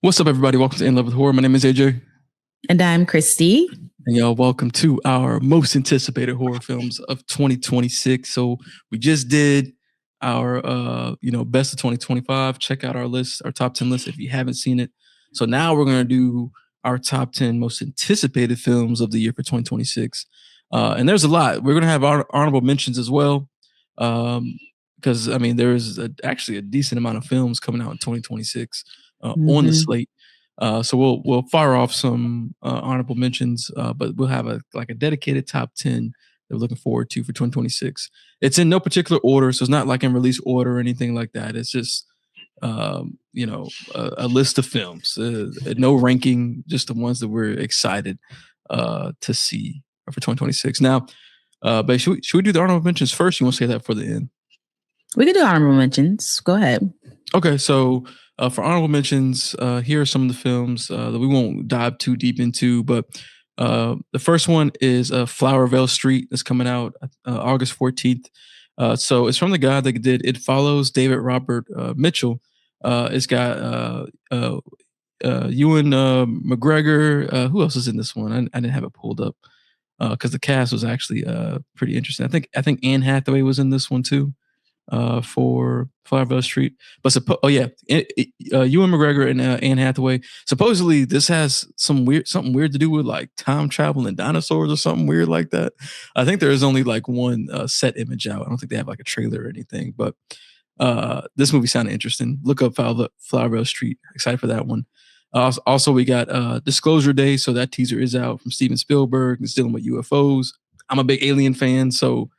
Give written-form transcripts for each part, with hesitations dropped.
What's up, everybody? Welcome to In Love with Horror. My name is AJ. And I'm Christy. And y'all, welcome to our most anticipated horror films of 2026. So we just did our, best of 2025. Check out our list, our top 10 list if you haven't seen it. So now we're going to do our top 10 most anticipated films of the year for 2026. And there's a lot. We're going to have honorable mentions as well. Because, there is actually a decent amount of films coming out in 2026 on the slate. So we'll fire off some honorable mentions, but we'll have a dedicated top 10 that we're looking forward to for 2026. It's in no particular order, so it's not like in release order or anything like that. It's just a list of films, no ranking, just the ones that we're excited to see for 2026. Now, but should we do the honorable mentions first? You want to say that for the end? We can do honorable mentions. Go ahead. Okay, so for honorable mentions, here are some of the films that we won't dive too deep into, but the first one is Flowervale Street. That's coming out August 14th. So it's from the guy that did It Follows, David Robert Mitchell. It's got Ewan McGregor. Who else is in this one? I didn't have it pulled up because the cast was actually pretty interesting. I think Anne Hathaway was in this one too. For Flowervale Street, but Ewan McGregor and Anne Hathaway. Supposedly, this has something weird to do with like time travel and dinosaurs or something weird like that. I think there is only like one set image out. I don't think they have like a trailer or anything. But this movie sounded interesting. Look up Flowervale Street. Excited for that one. Also, we got Disclosure Day, so that teaser is out from Steven Spielberg. It's dealing with UFOs. I'm a big Alien fan, so.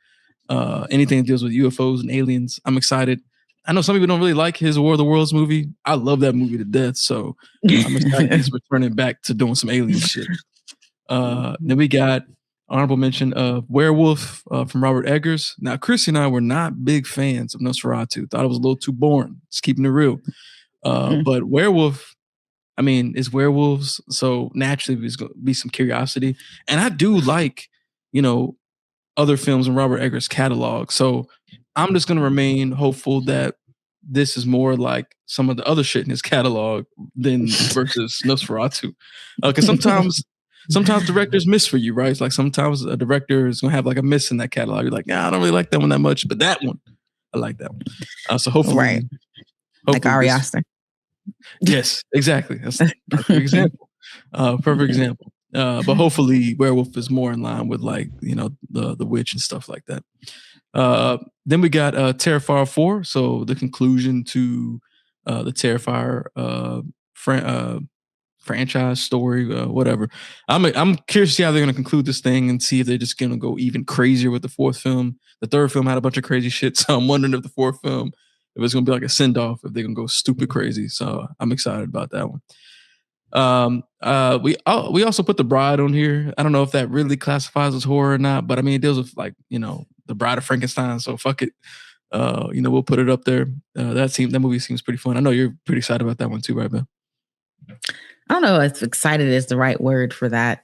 Anything that deals with UFOs and aliens, I'm excited. I know some people don't really like his War of the Worlds movie. I love that movie to death, so I'm excited he's returning back to doing some alien shit. Then we got honorable mention of Werewolf from Robert Eggers. Now, Chrissy and I were not big fans of Nosferatu. Thought it was a little too boring. Just keeping it real. But Werewolf, it's werewolves, so naturally there's going to be some curiosity. And I do like, other films in Robert Eggers' catalog. So I'm just going to remain hopeful that this is more like some of the other shit in his catalog than versus Nosferatu. Because sometimes directors miss for you, right? It's like sometimes a director is going to have like a miss in that catalog. You're like, yeah, I don't really like that one that much, but that one, I like that one. So hopefully, right. Like Ari Aster. Yes, exactly. That's a perfect example. Perfect example. But hopefully Werewolf is more in line with like, the witch and stuff like that. Then we got Terrifier 4. So the conclusion to the Terrifier franchise story, whatever. I'm curious to see how they're going to conclude this thing and see if they're just going to go even crazier with the fourth film. The third film had a bunch of crazy shit. So I'm wondering if the fourth film, if it's going to be like a send off, if they're going to go stupid crazy. So I'm excited about that one. We also put The Bride on here. I don't know if that really classifies as horror or not, but it deals with like, the Bride of Frankenstein. So fuck it. We'll put it up there. That movie seems pretty fun. I know you're pretty excited about that one too, right, Ben? I don't know if excited is the right word for that.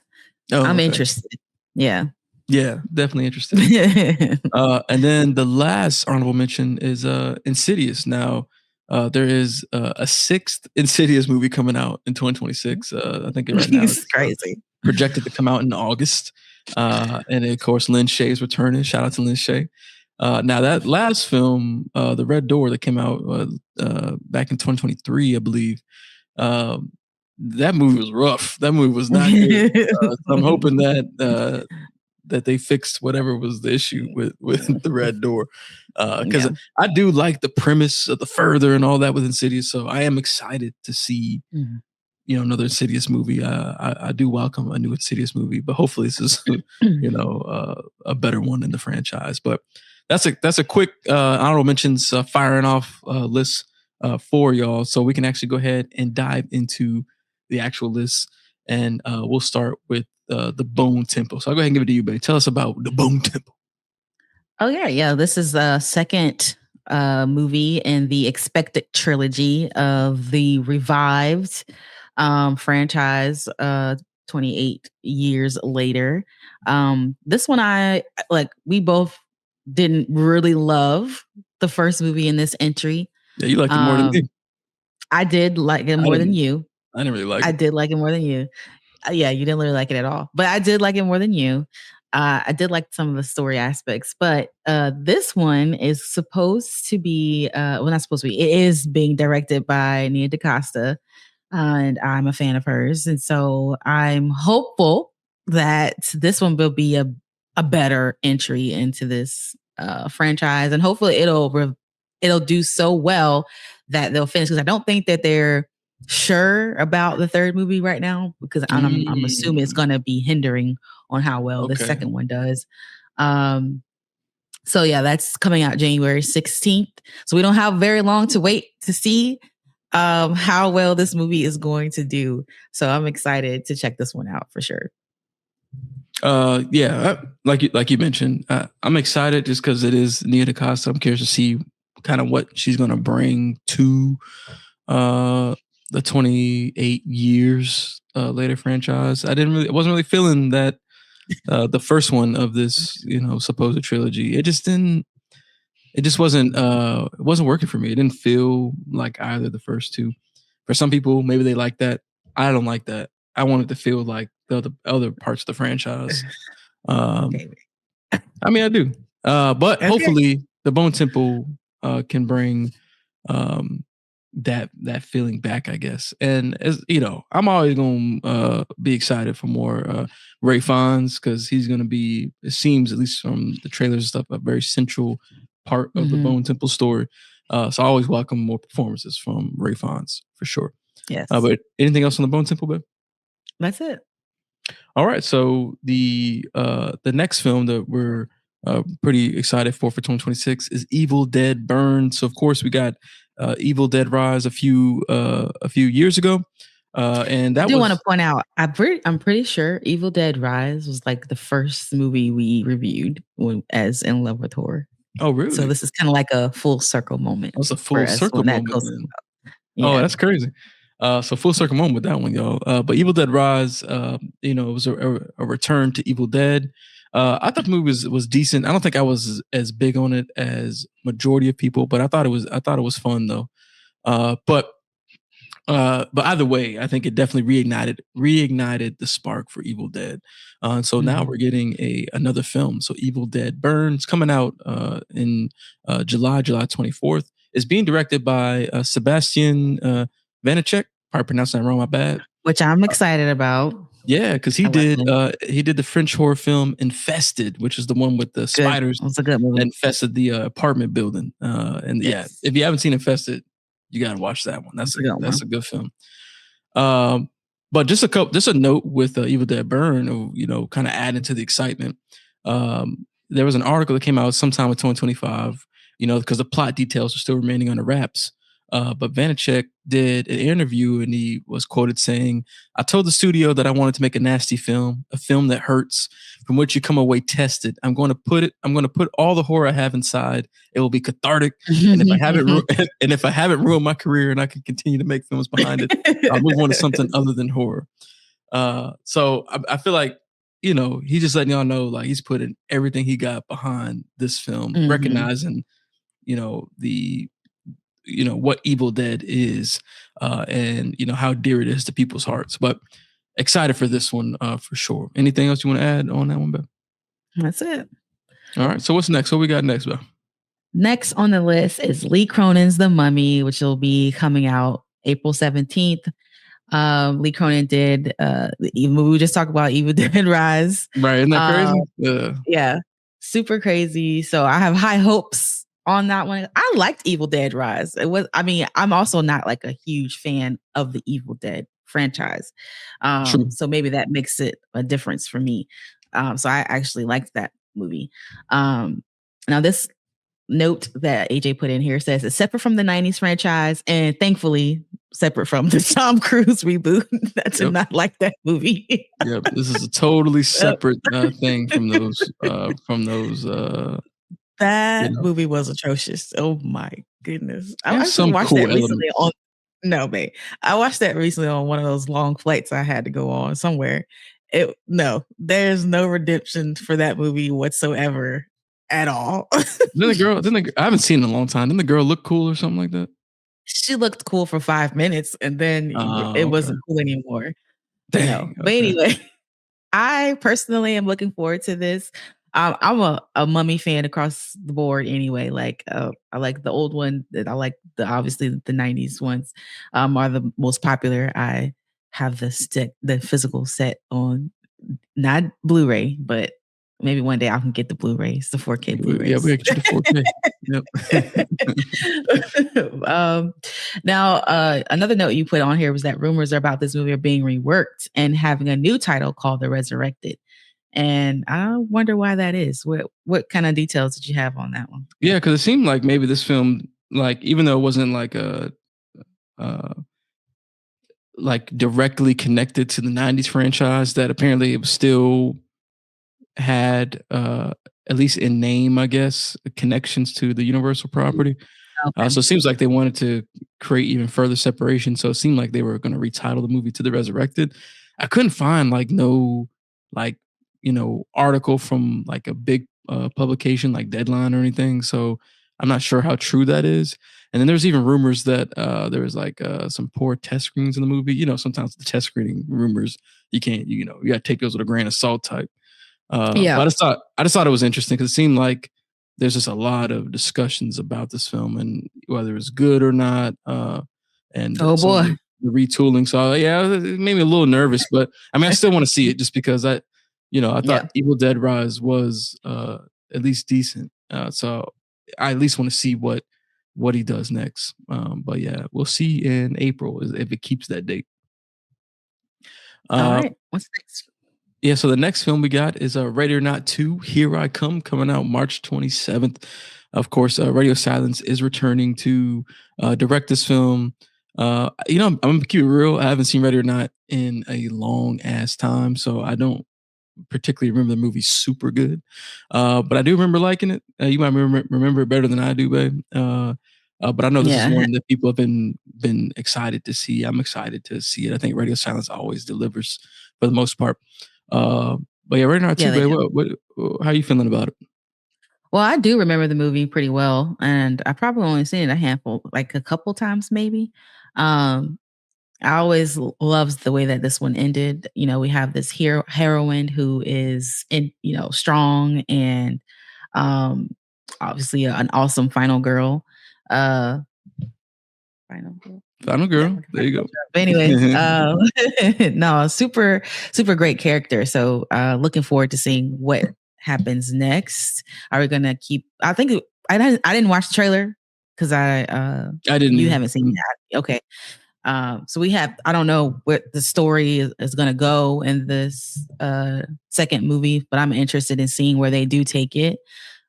I'm interested. Yeah. Yeah, definitely interested. And then the last honorable mention is Insidious. Now, there is a sixth Insidious movie coming out in 2026. I think right now it's crazy. Projected to come out in August. And of course, Lin Shaye is returning. Shout out to Lin Shaye. Now that last film, The Red Door, that came out back in 2023, I believe. That movie was rough. That movie was not good. So I'm hoping that they fixed whatever was the issue with The Red Door. Because I do like the premise of the further and all that with Insidious. So I am excited to see, another Insidious movie. I do welcome a new Insidious movie, but hopefully this is, a better one in the franchise. But that's a quick honorable mentions firing off list for y'all. So we can actually go ahead and dive into the actual list. And we'll start with the Bone Temple. So I'll go ahead and give it to you, babe. Tell us about the Bone Temple. Oh, yeah. This is the second movie in the expected trilogy of the revived franchise 28 years later. This one we both didn't really love the first movie in this entry. Yeah, you liked it more than me. I did like it more than you. I didn't really like I it. did like it more than you. Yeah, you didn't really like it at all, but I did like it more than you. I did like some of the story aspects, but this one is supposed to be, well, not supposed to be. It is being directed by Nia DaCosta, and I'm a fan of hers, and so I'm hopeful that this one will be a better entry into this franchise, and hopefully it'll do so well that they'll finish. Because I don't think that they're sure about the third movie right now, because I'm assuming it's going to be hindering on how well the second one does. So yeah, that's coming out January 16th. So we don't have very long to wait to see how well this movie is going to do. So I'm excited to check this one out for sure. Yeah, like you mentioned, I'm excited just because it is Nia DaCosta. I'm curious to see kind of what she's going to bring to the 28 years later franchise. I wasn't really feeling that the first one of this, supposed trilogy. It just wasn't working for me. It didn't feel like either the first two. For some people, maybe they like that. I don't like that. I wanted to feel like the other parts of the franchise. Okay. I mean, I do. But Okay. hopefully the Bone Temple can bring that feeling back, I guess. And as you know, I'm always gonna be excited for more Ray Fiennes, because he's gonna be, it seems, at least from the trailers and stuff, a very central part of the Bone Temple story. So I always welcome more performances from Ray Fiennes for sure. Yes. But anything else on the Bone Temple, babe? That's it. All right. So the next film that we're pretty excited for 2026 is Evil Dead Burns. So of course we got Evil Dead Rise a few years ago, and that I do want to point out, I'm pretty sure Evil Dead Rise was like the first movie we reviewed as In Love with Horror. Oh, really? So this is kind of like a full circle moment. That's a full circle moment. Yeah. Oh, that's crazy. So full circle moment with that one, y'all. But Evil Dead Rise, it was a return to Evil Dead. I thought the movie was decent. I don't think I was as big on it as majority of people, but I thought it was fun though. But either way, I think it definitely reignited the spark for Evil Dead. So now we're getting another film. So Evil Dead Burns, coming out in July 24th. It's being directed by Sebastian Vanacek. Probably pronouncing that wrong, my bad. Which I'm excited about. Yeah, because he did the French horror film Infested, which is the one with the spiders that infested the apartment building. And yeah, if you haven't seen Infested, you gotta watch that one. That's a good film. But just a note with Evil Dead Burn, kind of adding to the excitement. There was an article that came out sometime in 2025, because the plot details are still remaining under wraps. But Vanacek did an interview, and he was quoted saying, "I told the studio that I wanted to make a nasty film, a film that hurts, from which you come away tested. I'm going to put all the horror I have inside. It will be cathartic. And if I haven't ruined my career and I can continue to make films behind it, I'll move on to something other than horror." So I feel like, he's just letting y'all know, like, he's putting everything he got behind this film, recognizing, what Evil Dead is, and how dear it is to people's hearts. But excited for this one for sure. Anything else you want to add on that one, Beth? That's it. All right. So what's next? What we got next, Beth? Next on the list is Lee Cronin's The Mummy, which will be coming out April 17th. Lee Cronin did we just talked about Evil Dead Rise. Right. Isn't that crazy? Yeah. Super crazy. So I have high hopes on that one. I liked Evil Dead Rise. I'm also not like a huge fan of the Evil Dead franchise. So maybe that makes it a difference for me. So I actually liked that movie. Now this note that AJ put in here says it's separate from the 90s franchise and thankfully separate from the Tom Cruise reboot. That's not like that movie. Yep. This is a totally separate thing from those that movie was atrocious. Oh my goodness. I watched cool that recently on I watched that recently on one of those long flights I had to go on somewhere. There's no redemption for that movie whatsoever at all. I haven't seen it in a long time. Didn't the girl look cool or something like that? She looked cool for 5 minutes, and then it Okay. wasn't cool anymore, Dang. But Okay. anyway, I personally am looking forward to this. I'm a Mummy fan across the board anyway. Like, I like the old one. I like obviously the '90s ones. Are the most popular. I have the physical set on, not Blu-ray, but maybe one day I can get the Blu-rays, the 4K Yeah, we Blu-rays. gotta get you the 4K. Yep. um, Now, another note you put on here was that rumors about this movie are being reworked and having a new title called The Resurrected. And I wonder why that is. What kind of details did you have on that one? Yeah, because it seemed like maybe this film, like even though it wasn't like a uh, like directly connected to the '90s franchise, that apparently it was still had at least in name, I guess, connections to the Universal property. Okay. So it seems like they wanted to create even further separation. So it seemed like they were going to retitle the movie to The Resurrected. I couldn't find like no like article from like a big publication like Deadline or anything. So I'm not sure how true that is. And then there's even rumors that there was like some poor test screenings in the movie. Sometimes the test screening rumors you can't you got to take those with a grain of salt type. But Yeah. I just thought it was interesting because it seemed like there's just a lot of discussions about this film and whether it's good or not, and Oh some of boy. the retooling. So yeah, it made me a little nervous, but I mean, I still want to see it just because I Yeah. thought Evil Dead Rise was at least decent. So I at least want to see what he does next. But yeah, we'll see in April if it keeps that date. All Uh, right. What's next? Yeah, so the next film we got is Ready or Not 2, Here I Come, coming out March 27th. Of course, Radio Silence is returning to direct this film. I'm going to keep it real. I haven't seen Ready or Not in a long ass time, so I don't particularly remember the movie super good. But I do remember liking it. You might remember it better than I do, babe. But I know this is Yeah. one that people have been excited to see. I'm excited to see it. I think Radio Silence always delivers for the most part. Uh, but yeah, right now Yeah, too, they babe. do. What how you feeling about it? Well, I do remember the movie pretty well, and I probably only seen it a handful, like a couple times maybe. Um, I always loves the way that this one ended. We have this heroine who is strong and um obviously an awesome final girl. Uh Final girl. Final Yeah, Girl. like a There final you girl go. job. But anyways, no, super, super great character. So looking forward to seeing what happens next. Are we gonna keep I didn't watch the trailer because I didn't you either. haven't seen that. Okay. So I don't know where the story is going to go in this second movie, but I'm interested in seeing where they do take it.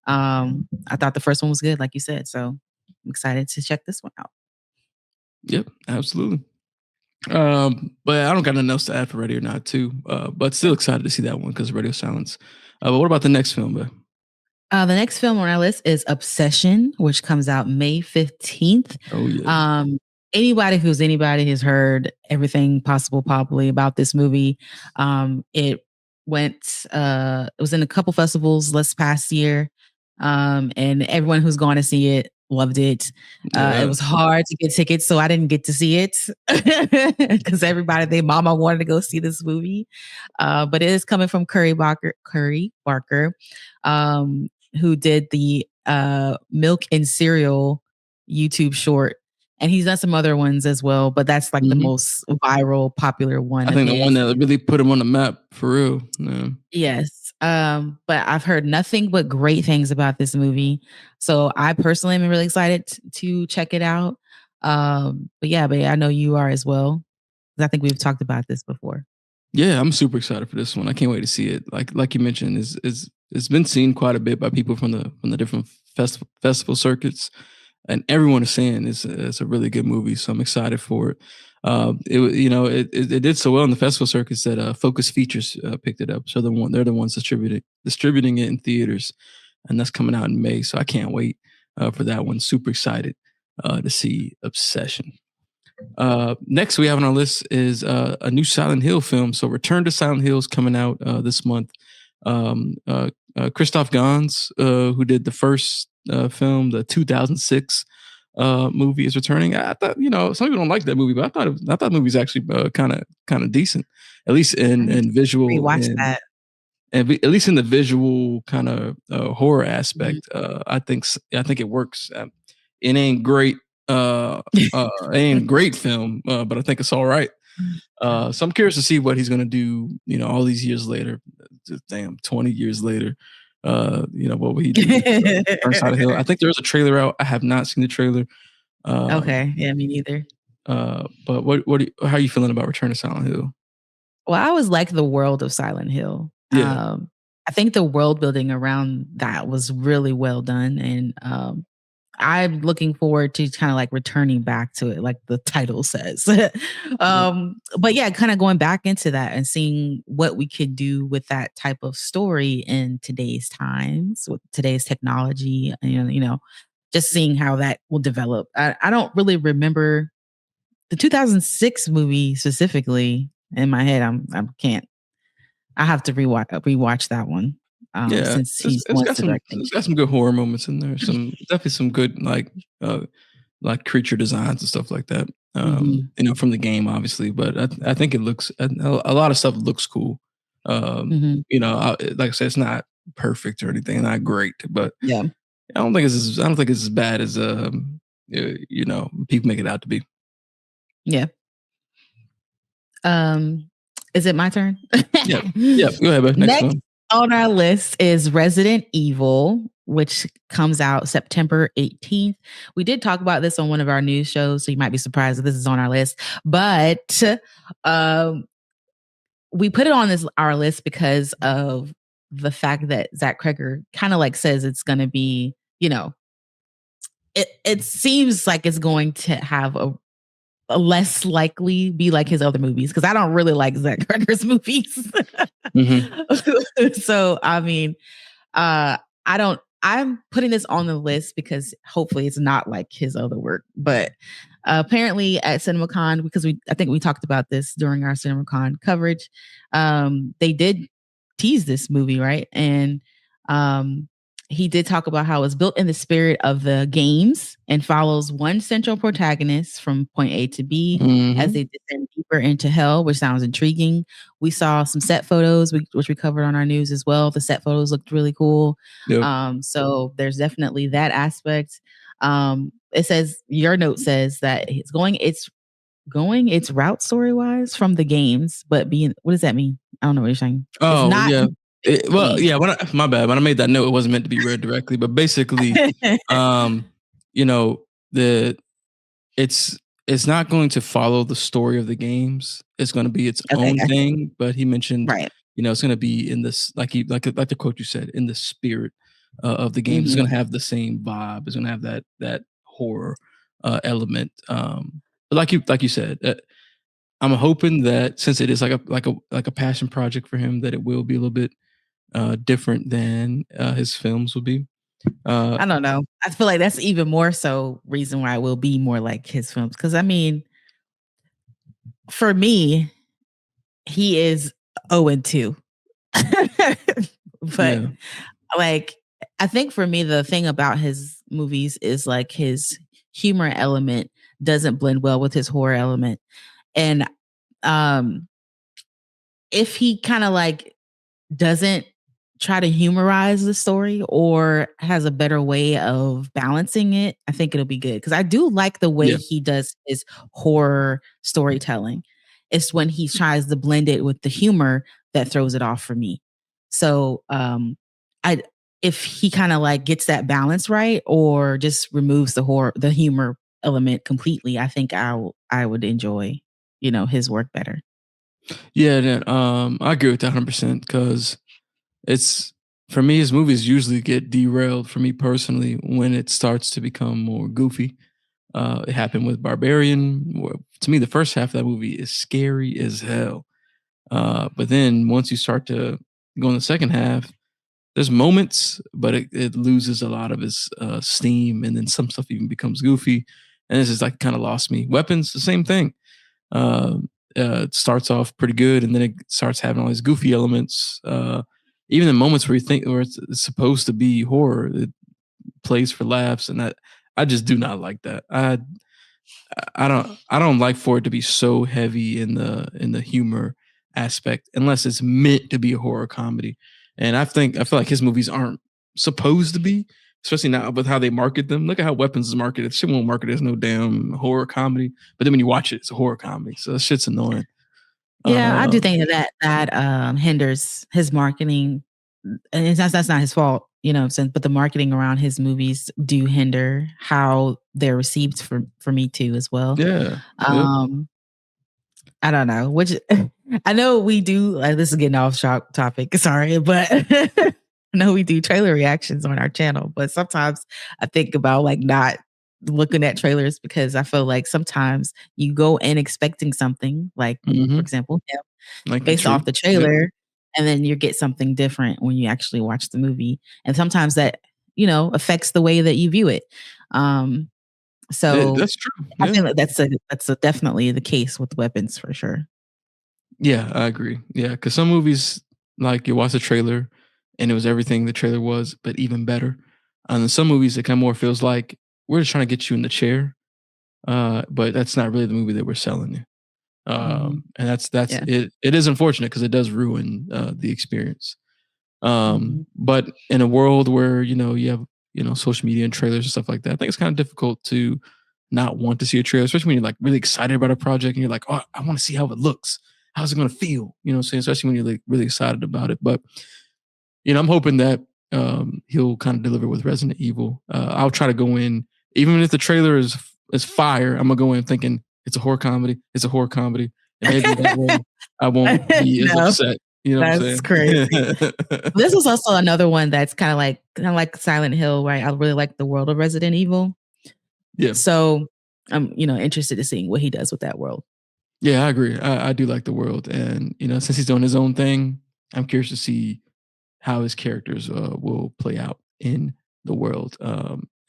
I thought the first one was good, like you said. So I'm excited to check this one out. Yep, absolutely. But I don't got nothing else to add for Ready or Not too. But still Yeah. excited to see that one because Radio Silence. But what about the next film, babe? The next film on our list is Obsession, which comes out May 15th. Oh yeah. Anybody has heard everything possible probably about this movie. It was in a couple festivals this past year. And everyone who's gone to see it loved it. It Yeah. was hard to get tickets, so I didn't get to see it because everybody, their mama wanted to go see this movie. But it is coming from Curry Barker, who did the Milk and Cereal YouTube short. And he's done some other ones as well, but that's like the Mhm. most viral, popular one I of think the one his. that really put him on the map for real. Yeah. Yes. But I've heard nothing but great things about this movie. So I personally am really excited to check it out. But I know you are as well. 'Cause I think we've talked about this before. Yeah, I'm super excited for this one. I can't wait to see it. Like you mentioned, is it's been seen quite a bit by people from the different festival circuits, and everyone is saying it's a really good movie. So I'm excited for it. It did so well in the festival circuits that Focus Features picked it up. So they're the ones distributing it in theaters, and that's coming out in May. So I can't wait for that one. Super excited to see Obsession. Next we have on our list is a new Silent Hill film. So Return to Silent Hill is coming out this month. Christoph Gans, who did the first film, the 2006 movie is returning. I thought, some people don't like that movie, but I thought the movie's actually kind of decent, at least I need to in visual rewatch that. and at least in the visual kind of horror Mhm. aspect. I think it works. It ain't great. It ain't a great film, but I think it's all right. So I'm curious to see what he's gonna do. All these years later, damn, 20 years later. What will he do with Turn Side of Hill? I think there's a trailer out. I have not seen the trailer. Um, Okay, yeah, me neither. but how are you feeling about Return to Silent Hill? Well, I always liked the world of Silent Hill. Yeah, I think the world building around that was really well done, and I'm looking forward to kind of like returning back to it, like the title says. yeah, But yeah, kind of going back into that and seeing what we could do with that type of story in today's times, with today's technology, just seeing how that will develop. I don't really remember the 2006 movie specifically in my head. I can't. I have to rewatch that one yeah. since It's, he's the it's one got some directing it's it. got some good horror moments in there. Definitely some good uh, like creature designs and stuff like that. Hmm. From the game, obviously, but I think it looks a lot of stuff looks cool. Hmm. Like I said, it's not perfect or anything, not great, but Yeah, I don't think it's as bad as people make it out to be. yeah. Um, is it my turn? Yeah, yeah. Go ahead, man. Next Next one. on our list is Resident Evil, which comes out September 18th. We did talk about this on one of our news shows, so you might be surprised that this is on our list. But um, we put it on this our list because of the fact that Zach Kreger kind of like says it's going to be, it seems like it's going to have a less likely be like his other movies because I don't really like Zach Kreger's movies. Hmm. So I mean, I don't. I'm putting this on the list because hopefully it's not like his other work. But apparently at CinemaCon, because I think we talked about this during our CinemaCon coverage, they did tease this movie, right? And um, he did talk about how it's built in the spirit of the games and follows one central protagonist from point A to B as Hmm. they descend deeper into hell, which sounds intriguing. We saw some set photos, which we covered on our news as well. The set photos looked really cool. Yep. So there's definitely that aspect. It says your note says that it's going its route story wise from the games, but being what does that mean? I don't know what you're saying. It's Oh, not yeah. Well, games. yeah, my bad. When I made that note, it wasn't meant to be read directly, but basically, um, you know, the it's it's not going to follow the story of the games. It's gonna be its Okay, own gotcha. thing, but he mentioned, Right. it's gonna be in this like the quote you said, in the spirit of the games. It's Mhm. gonna have the same vibe. It's gonna have that horror element. But like you said, I'm hoping that since it is like a passion project for him, that it will be a little bit different than his films will be. Uh, I don't know. I feel like that's even more so reason why it will be more like his films. Because I mean, for me, he is 0 and 2. But yeah, like, I think for me, the thing about his movies is like his humor element doesn't blend well with his horror element. And um, if he kind of like doesn't try to humorize the story or has a better way of balancing it, I think it'll be good. Because I do like the way yeah, he does his horror storytelling. It's when he tries to blend it with the humor that throws it off for me. So I if he kind of like gets that balance right or just removes the humor element completely, I think I would enjoy, his work better. yeah. I agree with that 100% because it's for me. His movies usually get derailed for me personally when it starts to become more goofy. It happened with Barbarian. To me, the first half of that movie is scary as hell. But then once you start to go in the second half, there's moments, but it loses a lot of its steam, and then some stuff even becomes goofy, and it's just like kind of lost me. Weapons, the same thing. It starts off pretty good, and then it starts having all these goofy elements. Even the moments where you think, where it's supposed to be horror, it plays for laughs, and I just do not like that. I don't like for it to be so heavy in the humor aspect unless it's meant to be a horror comedy. And I feel like his movies aren't supposed to be, especially now with how they market them. Look at how Weapons is marketed. Shit won't market as no damn horror comedy, but then when you watch it, it's a horror comedy. So that shit's annoying. Yeah, I do Uh, think that hinders his marketing, and that's not his fault, you know what I'm saying? But the marketing around his movies do hinder how they're received for me too as well. yeah, yep. Um, I don't know, which I know we do. This is getting off topic. Sorry, but I know we do trailer reactions on our channel. But sometimes I think about like not looking at trailers because I feel like sometimes you go in expecting something, like for Hmm. example, him, Like based true. off the Yep. trailer, and then you get something different when you actually watch the movie. And sometimes that affects the way that you view it. Um, so That's true. I Yeah. think that's definitely the case with Weapons for sure. Yeah, I agree. Yeah, because some movies, like you watch the trailer and it was everything the trailer was, but even better. And then some movies, it kind of more feels like we're just trying to get you in the chair, but that's not really the movie that we're selling you. Mhm. And that's Yeah. it. It is unfortunate because it does ruin the experience. Mhm. But in a world where you have social media and trailers and stuff like that, I think it's kind of difficult to not want to see a trailer, especially when you're like really excited about a project and you're like, oh, I want to see how it looks. How's it going to feel? You know what I'm saying? Especially when you're like really excited about it. But I'm hoping that he'll kind of deliver with Resident Evil. I'll try to go in, even if the trailer is fire. I'm gonna go in thinking it's a horror comedy. It's a horror comedy, and maybe that way I won't be as No, upset. You know what I'm that's crazy. saying? This was also another one that's kinda like Silent Hill, right? I really like the world of Resident Evil. Yeah. So, I'm, interested in seeing what he does with that world. Yeah, I agree. I do like the world, and since he's doing his own thing, I'm curious to see how his characters will play out in the world,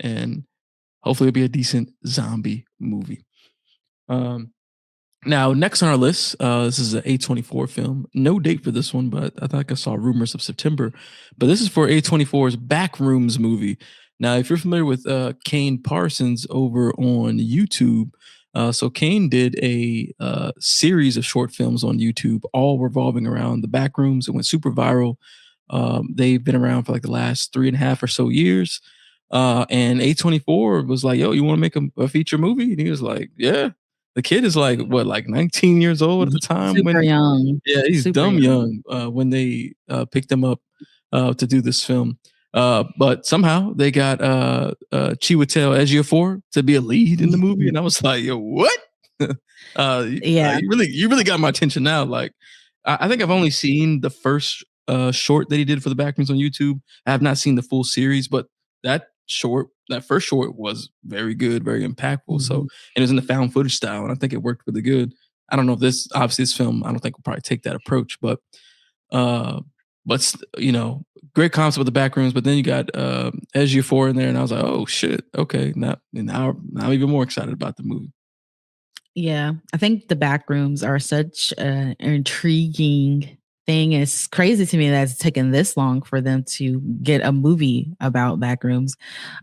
and hopefully it'll be a decent zombie movie. Um, Now, next on our list, this is an A24 film. No date for this one, but I think I saw rumors of September. But this is for A24's Backrooms movie. Now, if you're familiar with Kane Parsons over on YouTube, so Kane did a series of short films on YouTube, all revolving around the Backrooms. It went super viral. They've been around for like the last 3.5 or so years. And A24 was like, yo, you want to make a feature movie? And he was like, yeah. The kid is like what, like 19 years old at Yeah, the time super when young, yeah, he's super dumb young. young when they picked him up to do this film. But somehow they got Chiwetel Ejiofor to be a lead in the movie, Mhm. and I was like, yo, what? Yeah. You really got my attention now. Like, I think I've only seen the first short that he did for the Backrooms on YouTube. I have not seen the full series, but that first short was very good, very impactful. So, Mhm. and it was in the found footage style, and I think it worked really good. I don't know if this film, I don't think will probably take that approach, uh, great concept with the Backrooms. But then you got Ejiofor in there, and I was like, oh shit, okay, now I'm even more excited about the movie. Yeah, I think the Backrooms are such an intriguing thing. It's crazy to me that it's taken this long for them to get a movie about Backrooms.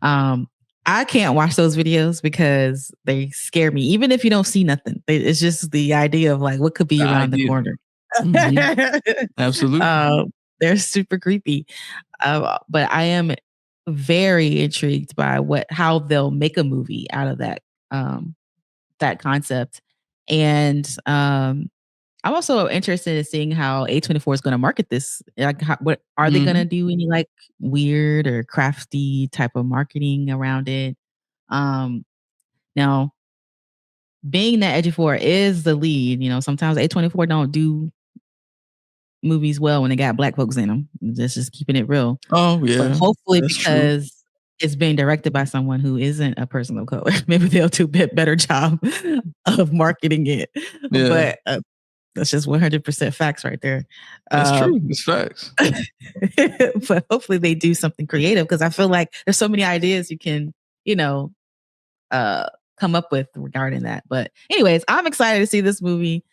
Um, I can't watch those videos because they scare me, even if you don't see nothing. It's just the idea of like what could be The around the idea, corner. hmm, absolutely, They're super creepy. But I am very intrigued by how they'll make a movie out of um, that concept. And I'm also interested in seeing how A24 is going to market this. Like, what are they going to hmm. do? Any like weird or crafty type of marketing around it? Um, Now, being that Edgy4 is the lead, sometimes A24 don't do movies well when they got black folks in them. Just keeping it real. Oh But yeah, hopefully, that's true. because it's being directed by someone who isn't a person of color, maybe they'll do a bit better job of marketing it. Yeah, But that's just 100% facts right there. that's Um, true. It's facts. but hopefully they do something creative because I feel like there's so many ideas you can, you know, uh, come up with regarding that. But anyways, I'm excited to see this movie.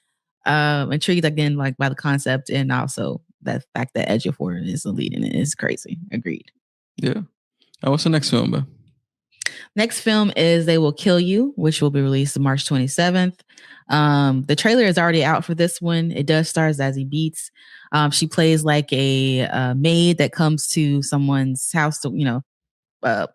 Intrigued again, like by the concept and also the fact that Ejiofor is the lead in it is crazy. Agreed. Yeah. What's the next film, man? Next film is They Will Kill You, which will be released March 27th. The trailer is already out for this one. It does star Zazie Beetz. She plays like a maid that comes to someone's house to, uh,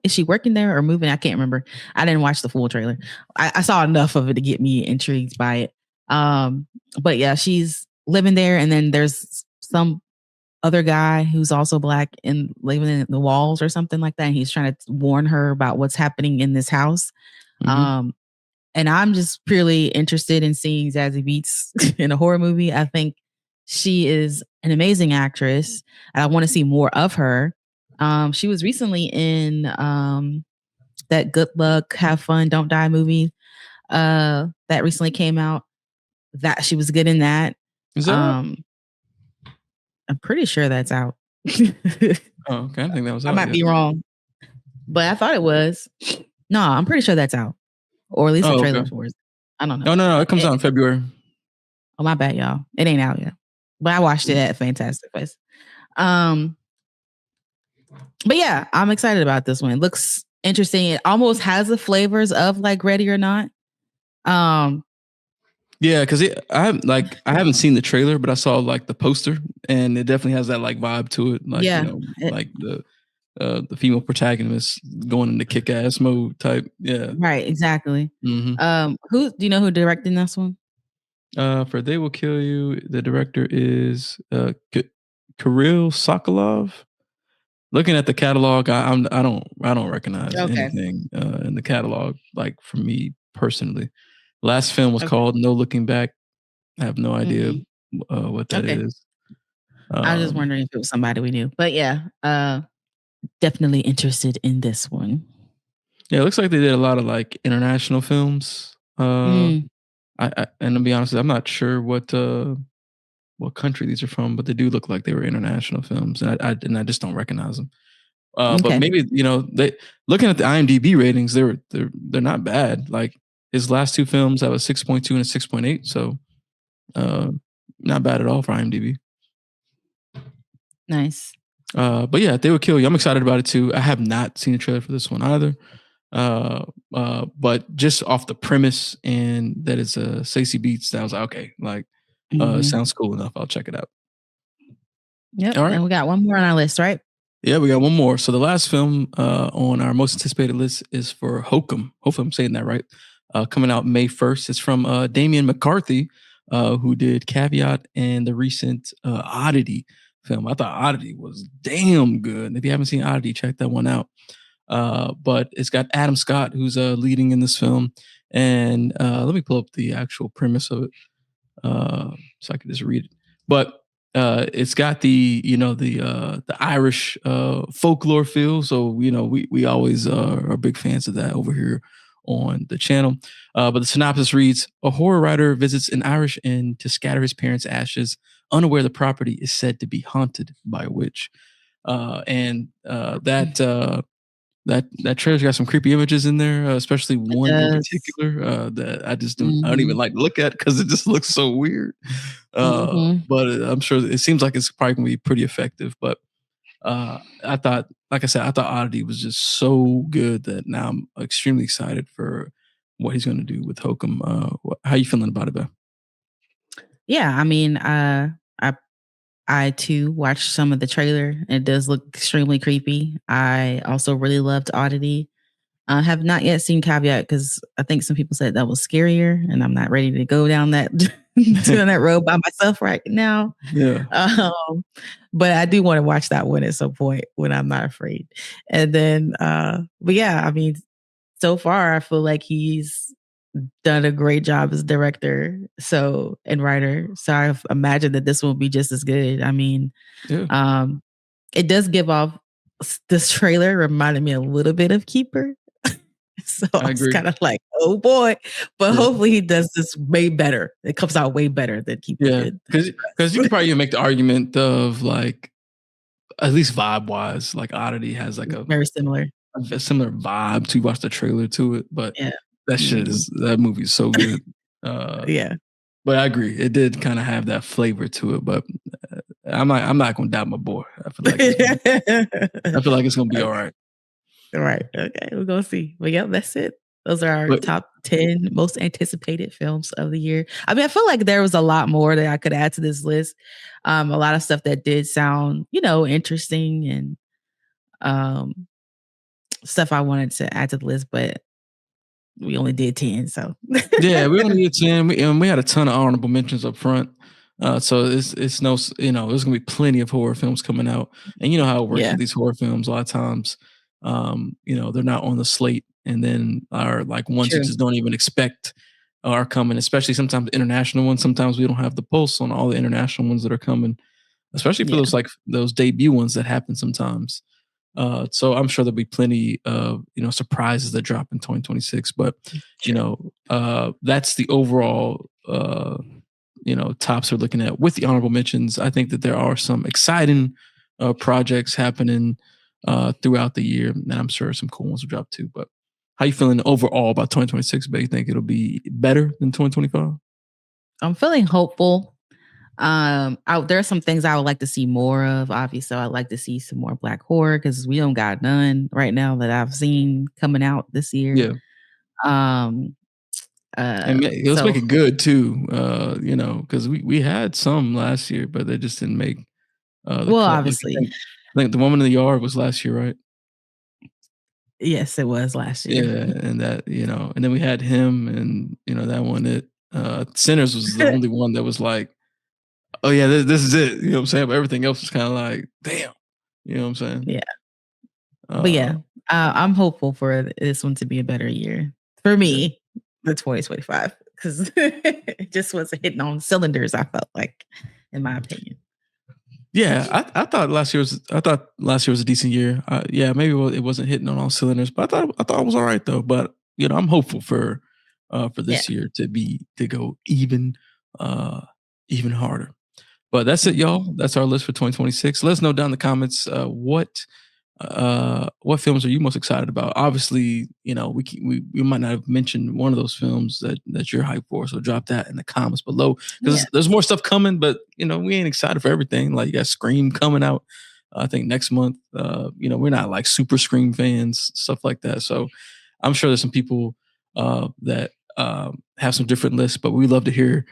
is she working there or moving? I can't remember. I didn't watch the full trailer. I saw enough of it to get me intrigued by it. But yeah, she's living there, and then there's some other guy who's also black and living in the walls or something like that. And he's trying to warn her about what's happening in this house. Mhm. Um, and I'm just purely interested in seeing Zazie Beetz in a horror movie. I think she is an amazing actress. And I want to see more of her. She was recently in that Good Luck, Have Fun, Don't Die movie that recently came out. That she was good in that. Is that out? Um, I'm pretty sure that's out. Oh, okay. I think that was I out, might yeah. be wrong, but I thought it was. No, I'm pretty sure that's out, or at least the Oh, trailer okay. for it. I don't know. No, it comes out in February. Oh, my bad, y'all. It ain't out yet, but I watched it at Fantastic Fest. But yeah, I'm excited about this one. It looks interesting. It almost has the flavors of like Ready or Not. Yeah, because I haven't seen the trailer, but I saw like the poster, and it definitely has that like vibe to it, like Yeah, like the female protagonist going into kick ass mode type. Yeah. right, exactly. Hmm. Who do you know who directed this one? For They Will Kill You, the director is Kirill Sokolov. Looking at the catalog, I don't recognize Okay. anything in the catalog. Like for me personally, last film was Okay. called No Looking Back. I have no idea Mhm. what that Okay. is. I was just Um, wondering if it was somebody we knew, but yeah, definitely interested in this one. yeah, it looks like they did a lot of like international films. Mm, And to be honest, I'm not sure what country these are from, but they do look like they were international films, and I just don't recognize them. But okay. maybe they looking at the IMDb ratings, they're not bad. Like his last two films have a 6.2 and a 6.8, so uh, not bad at all for IMDb. Nice. But yeah, They Would Kill You. I'm excited about it too. I have not seen a trailer for this one either. But just off the premise and that it's a Stacey Beats, I was like, okay, like it Mhm. sounds cool enough. I'll check it out. Yep, All right. and we got one more on our list, right? Yeah, we got one more. So the last film on our most anticipated list is for Hokum. Hopefully I'm saying that right. Coming out May 1st. It's from Damian McCarthy, who did Caveat and the recent Oddity film. I thought Oddity was damn good. If you haven't seen Oddity, check that one out. But it's got Adam Scott, who's leading in this film. And let me pull up the actual premise of it so I can just read it. But it's got the Irish folklore feel. So we always are big fans of that over here on the channel. But the synopsis reads: a horror writer visits an Irish inn to scatter his parents' ashes, unaware the property is said to be haunted by a witch. And that trailer's got some creepy images in there, especially It one in does. particular that I don't even Mhm. like to look at because it just looks so weird. Mhm. But I'm sure it seems like it's probably gonna be pretty effective. But I thought, like I said, I thought Oddity was just so good that now I'm extremely excited for what he's gonna do with Hokum. How you feeling about it, Ben? Yeah, I mean, I too watched some of the trailer. It does look extremely creepy. I also really loved Oddity. I have not yet seen Caveat because I think some people said that was scarier, and I'm not ready to go down that down that road by myself right now. Yeah, But I do want to watch that one at some point when I'm not afraid. And then, but yeah, I mean, so far I feel like he's done a great job as director, and writer. So I imagine that this will be just as good. I mean, yeah, um, it does give off. This trailer reminded me a little bit of Keeper. So I I was agree. kind of like, oh boy. But Yeah. hopefully he does this way better. It comes out way better than Keeper Yeah, did. because you could probably even make the argument of like at least vibe wise, like Oddity has like Very similar. a similar vibe to watch the trailer to it, but Yeah. Mhm. that movie is so good. Uh, Yeah. but I agree, it did kind of have that flavor to it. But I'm not gonna doubt my boy. I feel like it's gonna be all right. Right. Okay. We're gonna see. But yeah, that's it. Those are our But top 10 most anticipated films of the year. I mean, I feel like there was a lot more that I could add to this list. A lot of stuff that did sound, interesting and um stuff I wanted to add to the list, but we only did 10. So yeah, we only did 10, and we had a ton of honorable mentions up front. So it's no, there's gonna be plenty of horror films coming out, and you know how it works yeah, with these horror films. A lot of times, they're not on the slate, and then are like ones you true. just don't even expect are coming. Especially sometimes international ones. Sometimes we don't have the pulse on all the international ones that are coming, especially for Yeah, those debut ones that happen sometimes. So I'm sure there'll be plenty of surprises that drop in 2026. But true. that's the overall tops we're looking at with the honorable mentions. I think that there are some exciting projects happening throughout the year, and I'm sure some cool ones will drop too. But how you feeling overall about 2026? But you think it'll be better than 2025? I'm feeling hopeful. There are some things I would like to see more of. Obviously, I'd like to see some more black horror because we don't got none right now that I've seen coming out this year. Yeah, Um, and let's so make it good too. Because we had some last year, but they just didn't make the well, cut. Like obviously, I think the woman in the yard was last year, right? yes, it was last Yeah, year. and that and then we had him, and that one. Sinners was the only one that was like, oh yeah, this is it. You know what I'm saying? But everything else was kind of like, damn. You know what I'm saying? Yeah, but Uh, yeah, I'm hopeful for this one to be a better year for yeah. me, the 2025, because it just wasn't hitting on cylinders. I felt like, in my opinion. Yeah, I thought last year was a decent year. Yeah, maybe it wasn't hitting on all cylinders, but I thought it was all right though. But I'm hopeful for Yeah. this year to go even harder. But that's it, y'all. Mhm. That's our list for 2026. Let us know down in the comments what films are you most excited about. Obviously, we might not have mentioned one of those films that you're hyped for, so drop that in the comments below Yeah. because there's more stuff coming, but we ain't excited for everything. Like you got Scream coming out I think next month. We're not like super Scream fans, stuff like that, so I'm sure there's some people that have some different lists, but we love to hear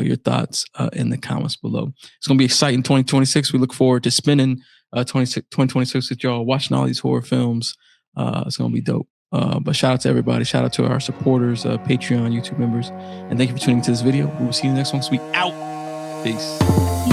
your thoughts in the comments below. It's going to be exciting 2026. We look forward to spending 2026 with y'all, watching all these horror films. It's going to be dope. But shout out to everybody. Shout out to our supporters, Patreon, YouTube members. And thank you for tuning into this video. We will see you in the next one. Sweet out. Peace.